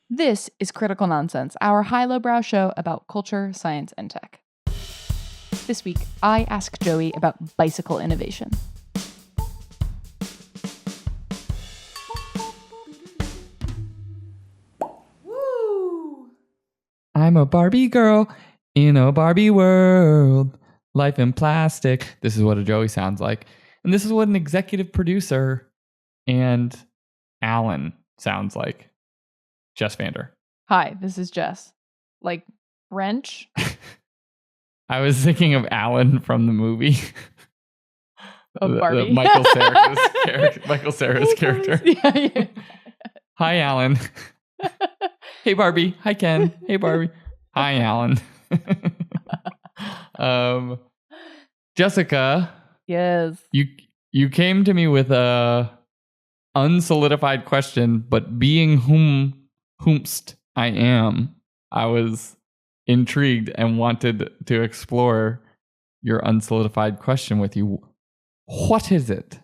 This is Critical Nonsense, our high-lowbrow show about culture, science, and tech. This week, I ask Joey about bicycle innovation. Woo! I'm a Barbie girl in a Barbie world. Life in plastic. This is what a Joey sounds like. And this is what an executive producer and Alan sounds like. Jess Vander. Hi, this is Jess. Like, wrench? I was thinking of Alan from the movie. Barbie. The Michael Cera's character. Michael Cera's character. Yeah. Hi, Alan. Hey, Barbie. Hi, Ken. Hey, Barbie. Hi, Alan. Jessica. Yes. You came to me with a unsolidified question, but being whomst I am, I was intrigued and wanted to explore your unsolidified question with you. What is it?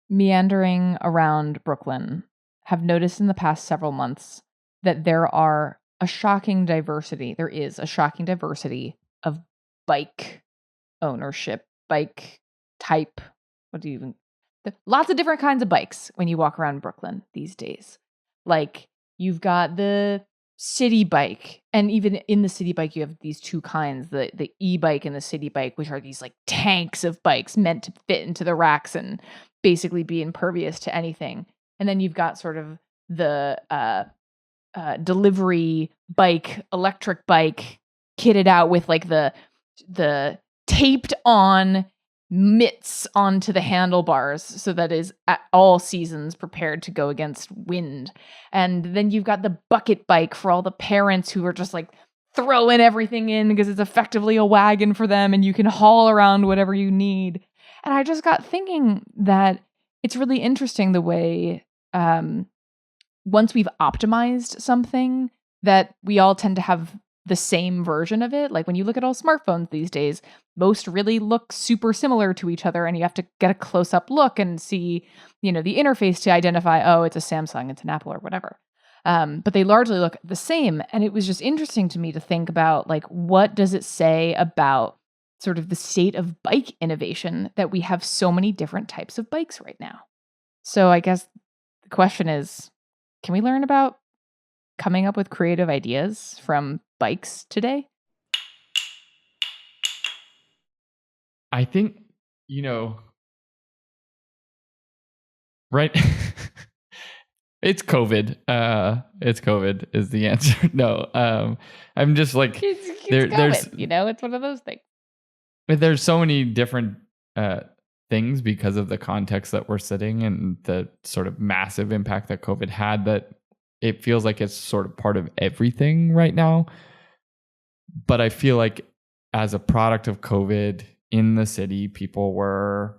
Meandering around Brooklyn, have noticed in the past several months that there is a shocking diversity of bike ownership, bike type. Lots of different kinds of bikes when you walk around Brooklyn these days. Like, you've got the city bike, and even in the city bike, you have these two kinds, the e-bike and the city bike, which are these like tanks of bikes meant to fit into the racks and basically be impervious to anything. And then you've got sort of the delivery bike, electric bike, kitted out with like the taped on mitts onto the handlebars so that is at all seasons prepared to go against wind. And then you've got the bucket bike for all the parents who are just like throwing everything in because it's effectively a wagon for them and you can haul around whatever you need. And I just got thinking that it's really interesting the way once we've optimized something that we all tend to have the same version of it. Like when you look at all smartphones these days, most really look super similar to each other and you have to get a close-up look and see, the interface to identify, oh, it's a Samsung, it's an Apple or whatever. But they largely look the same. And it was just interesting to me to think about, like, what does it say about sort of the state of bike innovation that we have so many different types of bikes right now? So I guess the question is, can we learn about coming up with creative ideas from bikes today? I think, right. It's COVID. It's COVID is the answer. No, I'm just like, it's there's, it's one of those things. But there's so many different things because of the context that we're sitting and the sort of massive impact that COVID had, that it feels like it's sort of part of everything right now. But I feel like as a product of COVID in the city, people were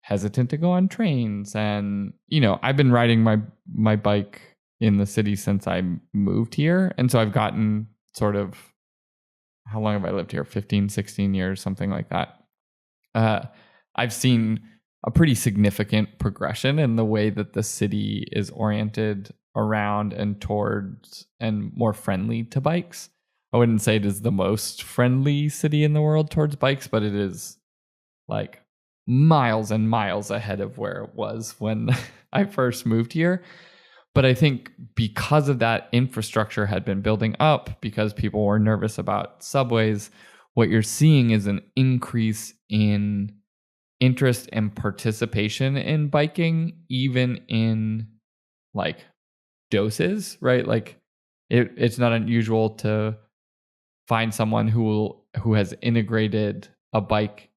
hesitant to go on trains. And, I've been riding my bike in the city since I moved here. And so I've gotten sort of, how long have I lived here? 15, 16 years, something like that. I've seen a pretty significant progression in the way that the city is oriented around and towards and more friendly to bikes. I wouldn't say it is the most friendly city in the world towards bikes, but it is like miles and miles ahead of where it was when I first moved here. But I think because of that, infrastructure had been building up because people were nervous about subways. What you're seeing is an increase in interest and participation in biking, even in like doses, right? Like it's not unusual to find someone who has integrated a bike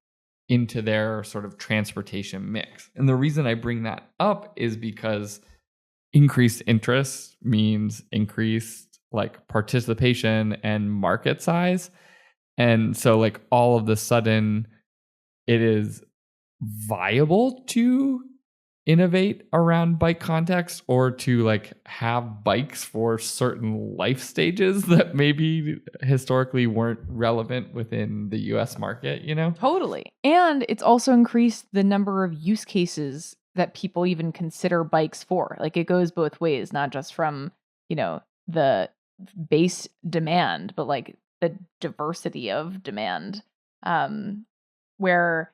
into their sort of transportation mix. And the reason I bring that up is because increased interest means increased like participation and market size. And so like all of the sudden it is viable to innovate around bike context or to like have bikes for certain life stages that maybe historically weren't relevant within the US market, Totally. And it's also increased the number of use cases that people even consider bikes for. Like it goes both ways, not just from, the base demand, but like the diversity of demand, where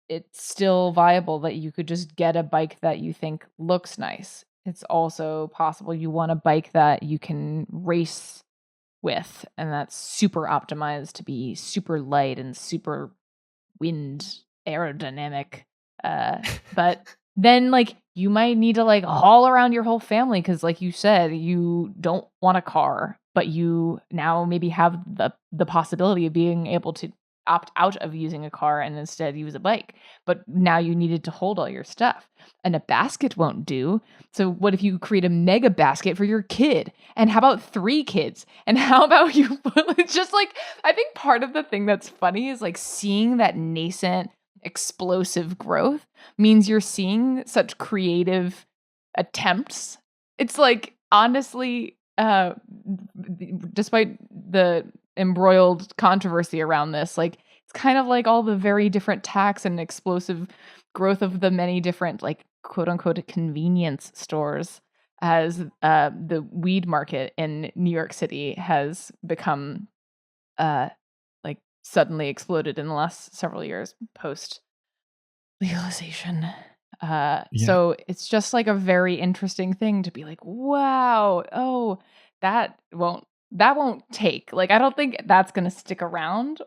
it's still viable that you could just get a bike that you think looks nice. It's also possible you want a bike that you can race with, and that's super optimized to be super light and super wind aerodynamic. But then like you might need to like haul around your whole family because like you said, you don't want a car, but you now maybe have the possibility of being able to opt out of using a car and instead use a bike. But now you needed to hold all your stuff. And a basket won't do. So what if you create a mega basket for your kid? And how about 3 kids? And how about you it's just like I think part of the thing that's funny is like seeing that nascent explosive growth means you're seeing such creative attempts. It's like honestly despite the embroiled controversy around this, like it's kind of like all the very different tacks and explosive growth of the many different like quote unquote convenience stores as the weed market in New York City has become like suddenly exploded in the last several years post legalization. So it's just like a very interesting thing to be like, wow, oh, that won't take. Like I don't think that's going to stick around.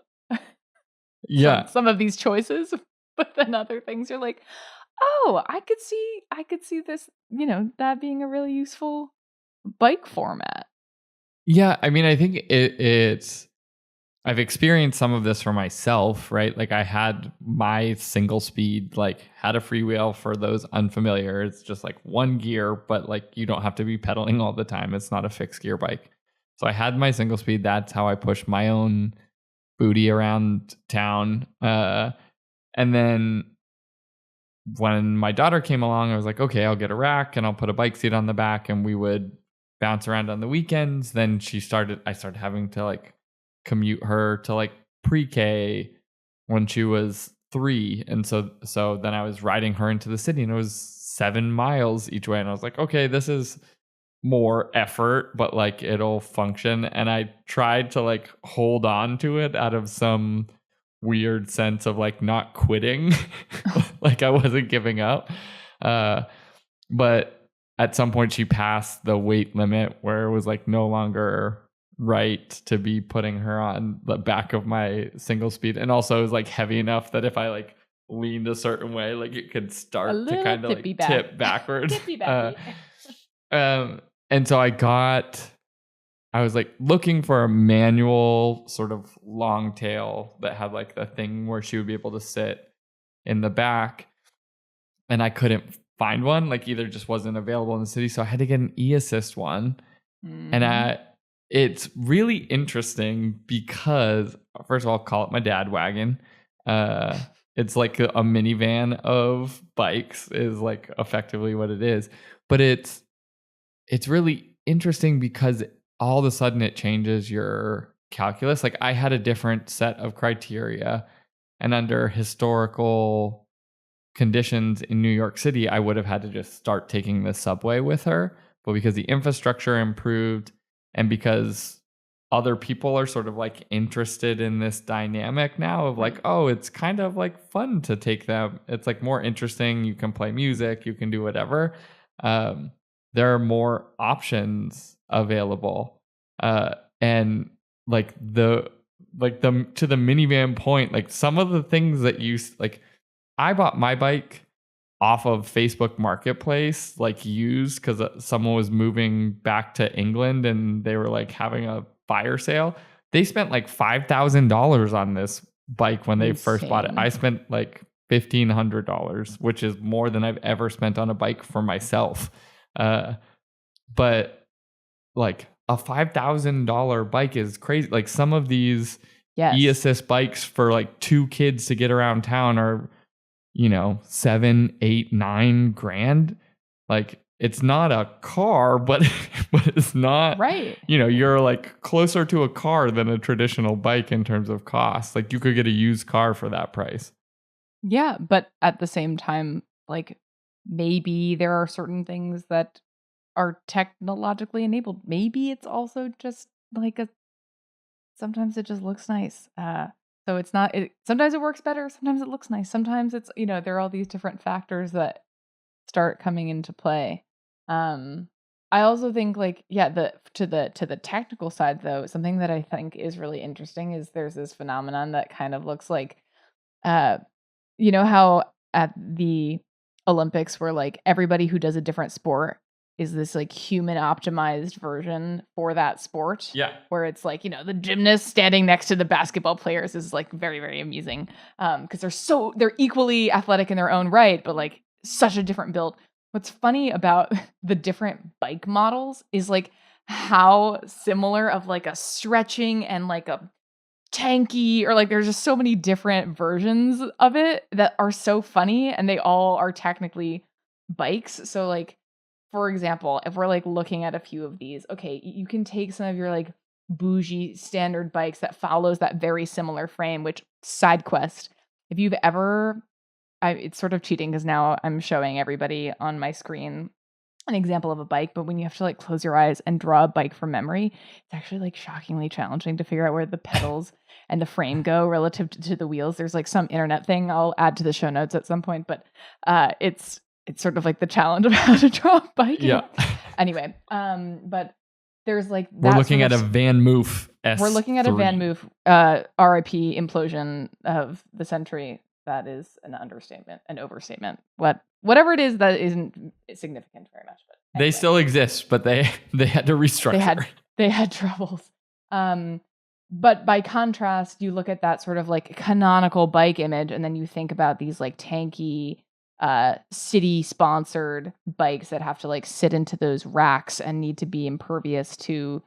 Yeah. Some of these choices, but then other things are like, oh, I could see this, that being a really useful bike format. Yeah, I mean, I think it's I've experienced some of this for myself, right? Like I had my single speed, like had a freewheel. For those unfamiliar, it's just like one gear, but like you don't have to be pedaling all the time. It's not a fixed gear bike. So I had my single speed. That's how I pushed my own booty around town. And then when my daughter came along, I was like, okay, I'll get a rack and I'll put a bike seat on the back and we would bounce around on the weekends. Then I started having to like commute her to like pre-K when she was 3. And so then I was riding her into the city and it was 7 miles each way. And I was like, okay, this is more effort, but like it'll function. And I tried to like hold on to it out of some weird sense of like not quitting. Like I wasn't giving up. But at some point she passed the weight limit where it was like no longer right to be putting her on the back of my single speed. And also it was like heavy enough that if I like leaned a certain way, like it could start to kind of like tip backwards. And so I was like looking for a manual sort of long tail that had like the thing where she would be able to sit in the back, and I couldn't find one. Like either just wasn't available in the city, so I had to get an e-assist one. And it's really interesting because first of all, call it my dad wagon. It's like a minivan of bikes is like effectively what it is. But it's really interesting because all of a sudden it changes your calculus. Like I had a different set of criteria, and under historical conditions in New York City, I would have had to just start taking the subway with her. But because the infrastructure improved and because other people are sort of like interested in this dynamic now of like, oh, it's kind of like fun to take them. It's like more interesting. You can play music, you can do whatever. There are more options available. And like the to the minivan point, like some of the things that like I bought my bike off of Facebook Marketplace, like used because someone was moving back to England and they were like having a fire sale. They spent like $5,000 on this bike when they first bought it. I spent like $1,500, which is more than I've ever spent on a bike for myself. But like a $5,000 bike is crazy. Like some of these e-assist bikes for like 2 kids to get around town are, $7, $8, $9 grand. Like it's not a car, but it's not right. You're like closer to a car than a traditional bike in terms of cost. Like you could get a used car for that price. Yeah, but at the same time, like maybe there are certain things that are technologically enabled. Maybe it's also just like sometimes it just looks nice. So it's not, sometimes it works better. Sometimes it looks nice. Sometimes it's, there are all these different factors that start coming into play. I also think to the technical side though, something that I think is really interesting is there's this phenomenon that kind of looks like, how at the Olympics where like everybody who does a different sport is this like human optimized version for that sport. Yeah. Where it's like, the gymnast standing next to the basketball players is like very, very amusing. Because they're equally athletic in their own right, but like such a different build. What's funny about the different bike models is like how similar of like a stretching and like a tanky, or like there's just so many different versions of it that are so funny, and they all are technically bikes. So like, for example, if we're like looking at a few of these, okay, you can take some of your like bougie standard bikes that follows that very similar frame, which side quest, if you've ever, it's sort of cheating because now I'm showing everybody on my screen an example of a bike, but when you have to like close your eyes and draw a bike from memory, it's actually like shockingly challenging to figure out where the pedals and the frame go relative to the wheels. There's like some internet thing I'll add to the show notes at some point, but it's sort of like the challenge of how to draw a bike. Yeah. Anyway, but there's like we're looking at a Van Moof S3. We're looking at a Van Moof RIP implosion of the century. That is an understatement, an overstatement. Whatever it is, that isn't significant very much. But anyway. They still exist, but they had to restructure. They had troubles. But by contrast, you look at that sort of like canonical bike image, and then you think about these like tanky, city-sponsored bikes that have to like sit into those racks and need to be impervious to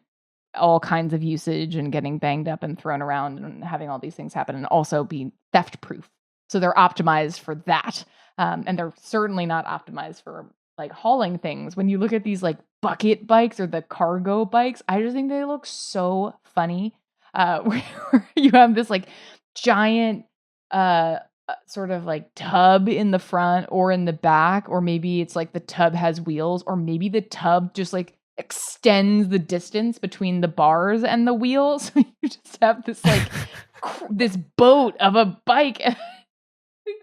all kinds of usage and getting banged up and thrown around and having all these things happen, and also be theft-proof. So they're optimized for that. And they're certainly not optimized for like hauling things. When you look at these like bucket bikes or the cargo bikes, I just think they look so funny. Where you have this like giant sort of like tub in the front or in the back, or maybe it's like the tub has wheels, or maybe the tub just like extends the distance between the bars and the wheels. You just have this like this boat of a bike.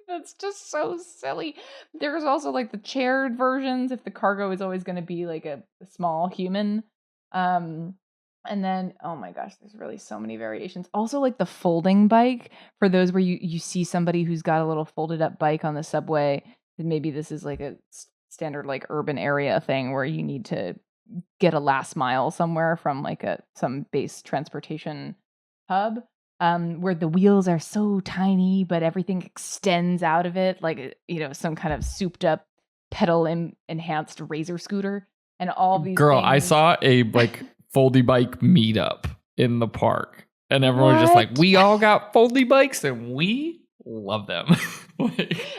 That's just so silly. There's also like the chaired versions if the cargo is always going to be like a small human. And then, oh my gosh, there's really so many variations. Also like the folding bike for those where you see somebody who's got a little folded up bike on the subway. And maybe this is like a standard like urban area thing where you need to get a last mile somewhere from like some base transportation hub. Where the wheels are so tiny, but everything extends out of it, like, some kind of souped up pedal enhanced razor scooter, and all these Girl, things. I saw a like foldy bike meetup in the park, and everyone was just like, we all got foldy bikes and we love them.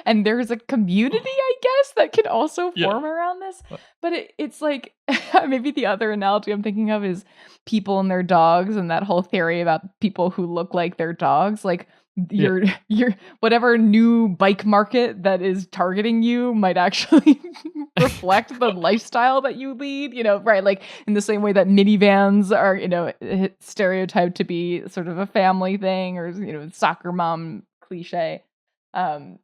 And there's a community, I guess, that can also form around this. But it's like, maybe the other analogy I'm thinking of is people and their dogs, and that whole theory about people who look like their dogs. Like your whatever new bike market that is targeting you might actually reflect the lifestyle that you lead, right? Like in the same way that minivans are, stereotyped to be sort of a family thing, or, soccer mom cliche. I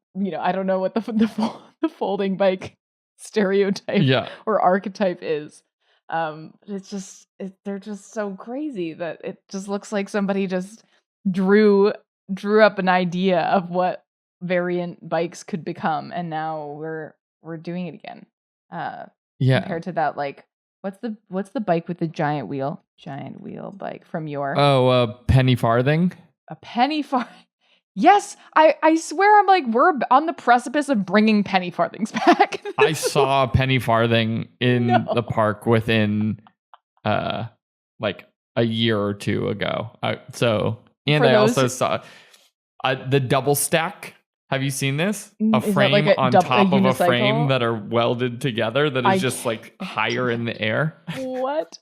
don't know what the folding bike stereotype or archetype is. They're just so crazy that it just looks like somebody just drew up an idea of what variant bikes could become, and now we're doing it again. Compared to that, like what's the bike with the giant wheel bike from your penny farthing? A penny farthing. Yes, I swear I'm like, we're on the precipice of bringing penny farthings back. I saw a penny farthing in the park within like a year or two ago. I also saw the double stack. Have you seen this? A frame like on top of a frame that are welded together that is just like higher in the air. What?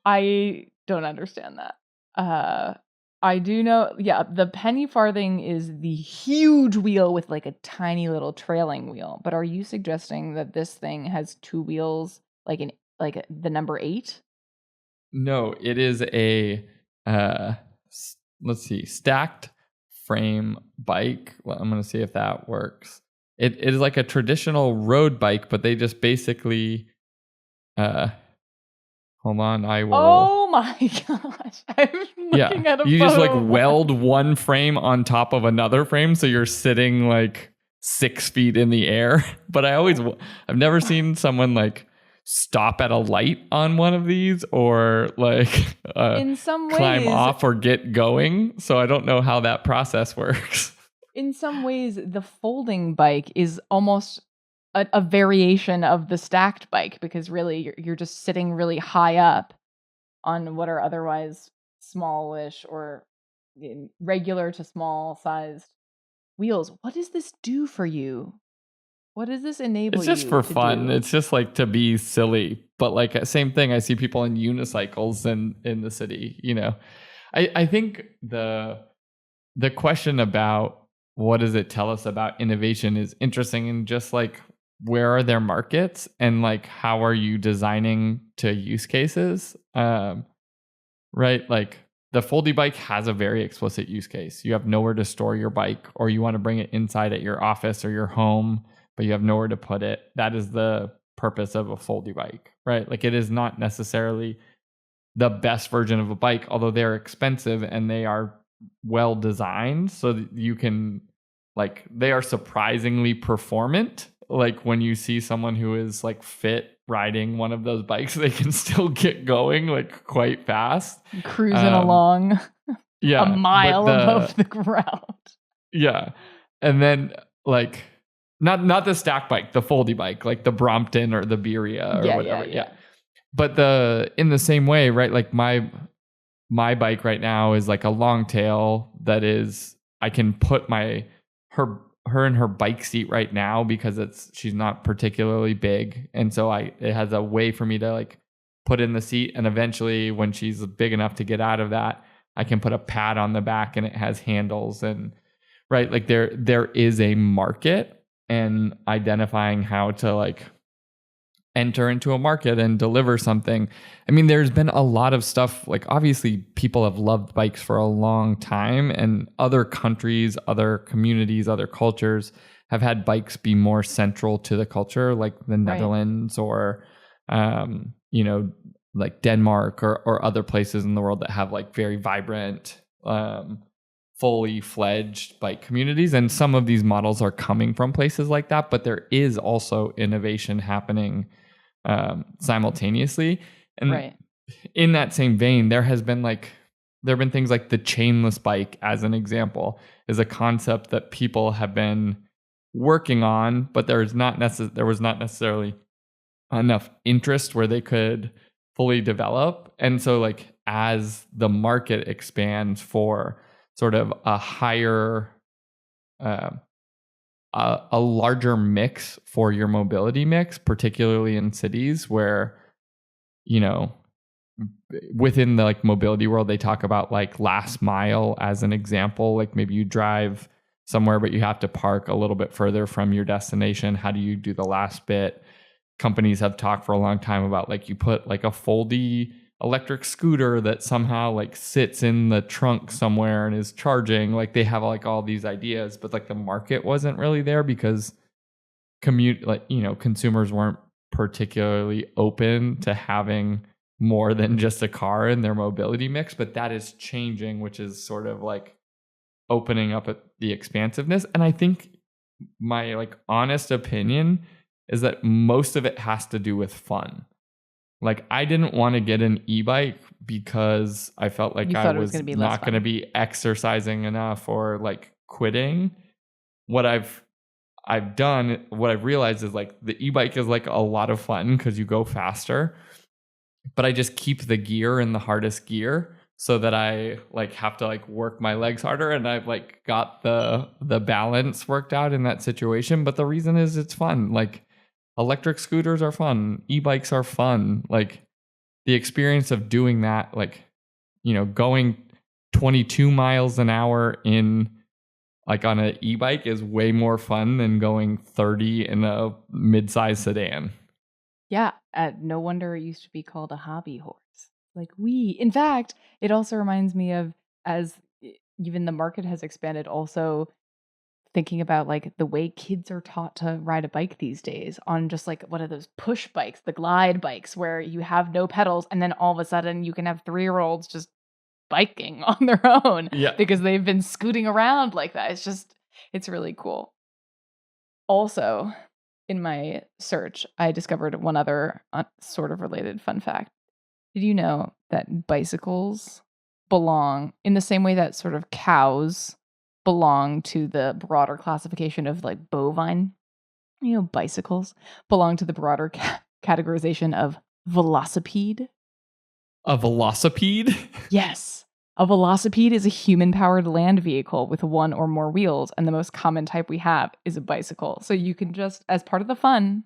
I don't understand that. I do know, yeah, the penny farthing is the huge wheel with like a tiny little trailing wheel. But are you suggesting that this thing has two wheels, the number 8? No, it is a let's see, stacked frame bike. Well, I'm gonna see if that works. It is like a traditional road bike, but they just basically hold on, I will. Oh my gosh. I'm looking at a you photo just like of one. weld one frame on top of another frame, so you're sitting like 6 feet in the air. But I've never seen someone like stop at a light on one of these or like In some climb ways, off or get going. So I don't know how that process works. in some ways, the folding bike is almost a variation of the stacked bike, because really you're just sitting really high up on what are otherwise smallish or regular to small sized wheels. What does this do for you? What does this enable It's just you for to fun. do? It's just like to be silly. But like same thing, I see people in unicycles in the city, you know. I think the question about what does it tell us about innovation is interesting, and just like where are their markets and like how are you designing to use cases? Right? Like the foldy bike has a very explicit use case. You have nowhere to store your bike, or you want to bring it inside at your office or your home, but you have nowhere to put it. That is the purpose of a foldy bike, right? Like it is not necessarily the best version of a bike, although they're expensive and they are well designed so that you can, like, they are surprisingly performant. Like when you see someone who is like fit riding one of those bikes, they can still get going like quite fast, Cruising along yeah, a mile above the ground. Yeah. And then like not the stack bike, the foldy bike, like the Brompton or the Beria or whatever. Yeah. But in the same way, right? Like my bike right now is like a long tail that is, I can put her in her bike seat right now because she's not particularly big. And so it has a way for me to like put in the seat. And eventually when she's big enough to get out of that, I can put a pad on the back and it has handles. And right, like there is a market, and identifying how to like enter into a market and deliver something. I mean, there's been a lot of stuff, like obviously people have loved bikes for a long time, and other countries, other communities, other cultures have had bikes be more central to the culture, like the Netherlands or, you know, like Denmark or other places in the world that have like very vibrant, fully fledged bike communities. And some of these models are coming from places like that, but there is also innovation happening simultaneously. And in that same vein, there have been things like the chainless bike, as an example, is a concept that people have been working on, but there was not necessarily enough interest where they could fully develop. And so like as the market expands for sort of a higher a larger mix for your mobility mix, particularly in cities where, you know, within the like mobility world, they talk about like last mile as an example. Like maybe you drive somewhere, but you have to park a little bit further from your destination. How do you do the last bit? Companies have talked for a long time about like you put like a foldy electric scooter that somehow like sits in the trunk somewhere and is charging. Like they have like all these ideas, but like the market wasn't really there because consumers weren't particularly open to having more than just a car in their mobility mix. But that is changing, which is sort of like opening up the expansiveness. And I think my like honest opinion is that most of it has to do with fun. Like I didn't want to get an e-bike because I felt like I was not going to be exercising enough or like quitting. What I've realized is like the e-bike is like a lot of fun because you go faster, but I just keep the gear in the hardest gear so that I like have to like work my legs harder, and I've like got the balance worked out in that situation. But the reason is it's fun. Like electric scooters are fun. E-bikes are fun. Like the experience of doing that, like, you know, going 22 miles an hour in like on an e-bike is way more fun than going 30 in a mid-size sedan. Yeah, no wonder it used to be called a hobby horse. Like in fact, it also reminds me of, as even the market has expanded, also thinking about like the way kids are taught to ride a bike these days on just like one of those push bikes, the glide bikes where you have no pedals and then all of a sudden you can have 3-year-olds just biking on their own because they've been scooting around like that. It's really cool. Also, in my search, I discovered one other sort of related fun fact. Did you know that bicycles belong in the same way that sort of cows belong to the broader classification of like bovine? Bicycles belong to the broader categorization of velocipede. A velocipede? Yes. A velocipede is a human-powered land vehicle with one or more wheels, and the most common type we have is a bicycle. So you can just, as part of the fun,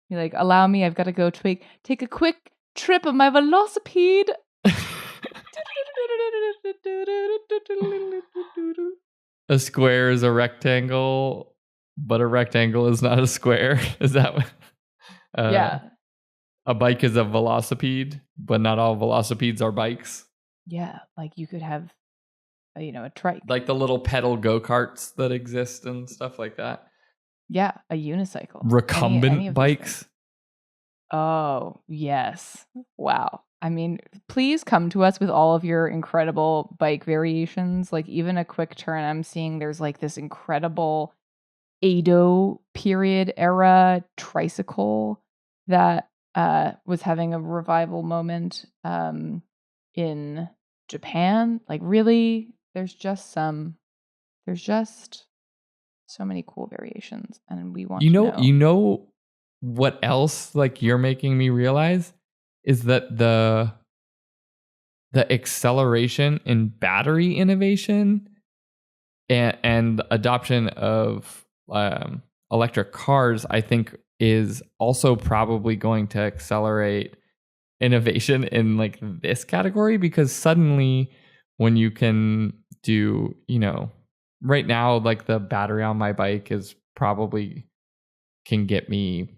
be like, allow me, I've got to go take a quick trip of my velocipede. A square is a rectangle, but a rectangle is not a square. Is that what? Yeah. A bike is a velocipede, but not all velocipedes are bikes. Yeah, like you could have, a trike. Like the little pedal go-karts that exist and stuff like that. Yeah, a unicycle. Recumbent bikes. Oh, yes. Wow. I mean, please come to us with all of your incredible bike variations. Like even a quick turn, I'm seeing there's like this incredible Edo period era tricycle that was having a revival moment in Japan. Like really, there's just so many cool variations, and we want to know. You know what else like you're making me realize is that the acceleration in battery innovation and adoption of electric cars, I think, is also probably going to accelerate innovation in like this category, because suddenly when you can do, right now, like the battery on my bike is probably can get me,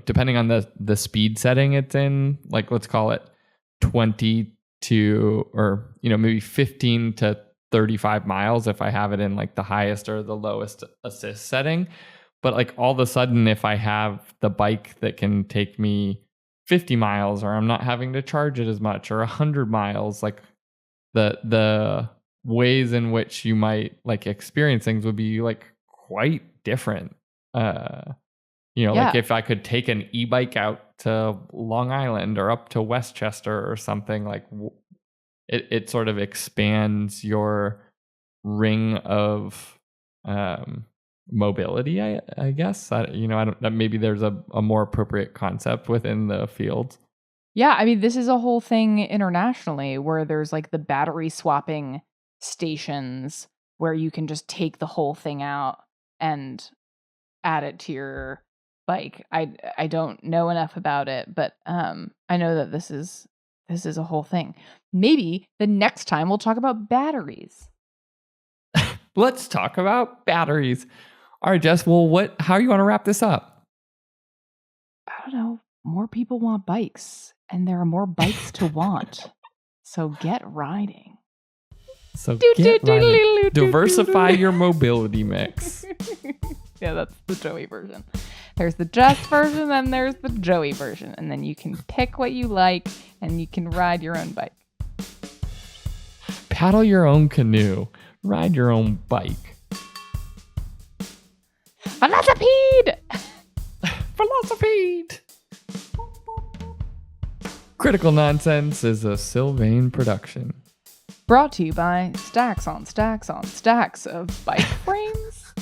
depending on the speed setting it's in, like let's call it 20 to, or, maybe 15 to 35 miles if I have it in like the highest or the lowest assist setting. But like all of a sudden, if I have the bike that can take me 50 miles, or I'm not having to charge it as much, or 100 miles, like the ways in which you might like experience things would be like quite different. Like if I could take an e-bike out to Long Island or up to Westchester or something, like it sort of expands your ring of mobility, I guess. I don't, maybe there's a more appropriate concept within the field. Yeah, I mean, this is a whole thing internationally where there's like the battery swapping stations where you can just take the whole thing out and add it to your bike. I don't know enough about it, but I know that this is a whole thing. Maybe the next time we'll talk about batteries. Let's talk about batteries. All right, Jess, well, how you want to wrap this up? I don't know. More people want bikes, and there are more bikes to want. So get riding. Diversify your mobility mix. Yeah, that's the Joey version. There's the Jess version, and there's the Joey version. And then you can pick what you like, and you can ride your own bike. Paddle your own canoe. Ride your own bike. Velocipede! Velocipede! Critical Nonsense is a Sylvain production. Brought to you by stacks on stacks on stacks of bike frames.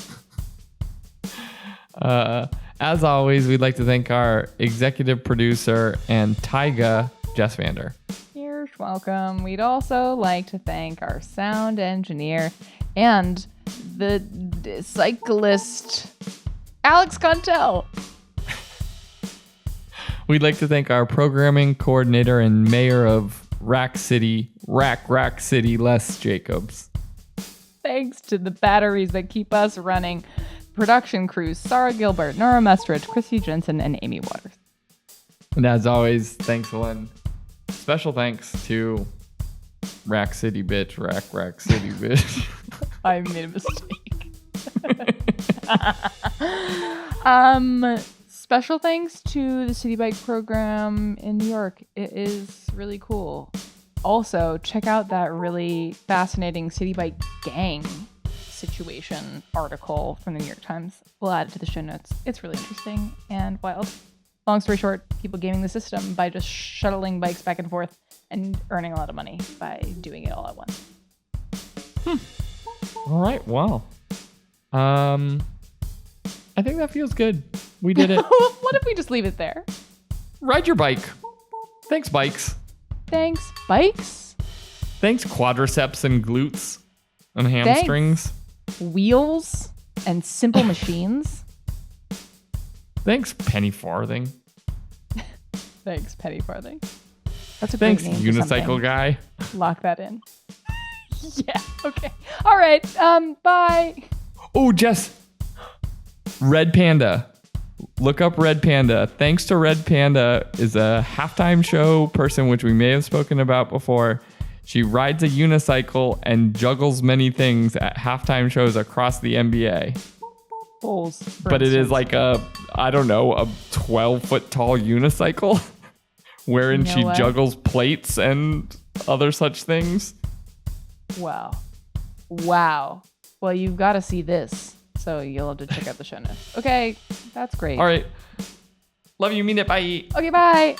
As always, we'd like to thank our executive producer and Tyga, Jess Vander. You're welcome. We'd also like to thank our sound engineer and the cyclist, Alex Contel. We'd like to thank our programming coordinator and mayor of Rack City, Rack City Les Jacobs. Thanks to the batteries that keep us running. Production crews, Sarah Gilbert, Nora Mestridge, Chrissy Jensen, and Amy Waters. And as always, thanks, Ellen. Special thanks to Rack City Bitch, Rack City Bitch. I made a mistake. Special thanks to the City Bike program in New York. It is really cool. Also, check out that really fascinating City Bike gang situation article from the New York Times. We'll add it to the show notes. It's really interesting and wild. Long story short, people gaming the system by just shuttling bikes back and forth and earning a lot of money by doing it all at once. All right, well, I think that feels good. We did it. What if we just leave it there? Ride your bike. Thanks, bikes. Thanks, bikes. Thanks, quadriceps and glutes and hamstrings. Thanks, wheels and simple machines. Thanks, penny farthing. Thanks, penny farthing. That's a great Thanks, name for unicycle something. guy. Lock that in. Yeah, okay. All right, bye. Oh, Jess. Red Panda. Look up Red Panda. Thanks to Red Panda is a halftime show person, which we may have spoken about before. She rides a unicycle and juggles many things at halftime shows across the NBA. Bulls, But it is like a 12-foot tall unicycle wherein she juggles plates and other such things. Wow. Well, you've got to see this, so you'll have to check out the show notes. Okay, that's great. All right. Love you. Mean it. Bye. Okay, bye.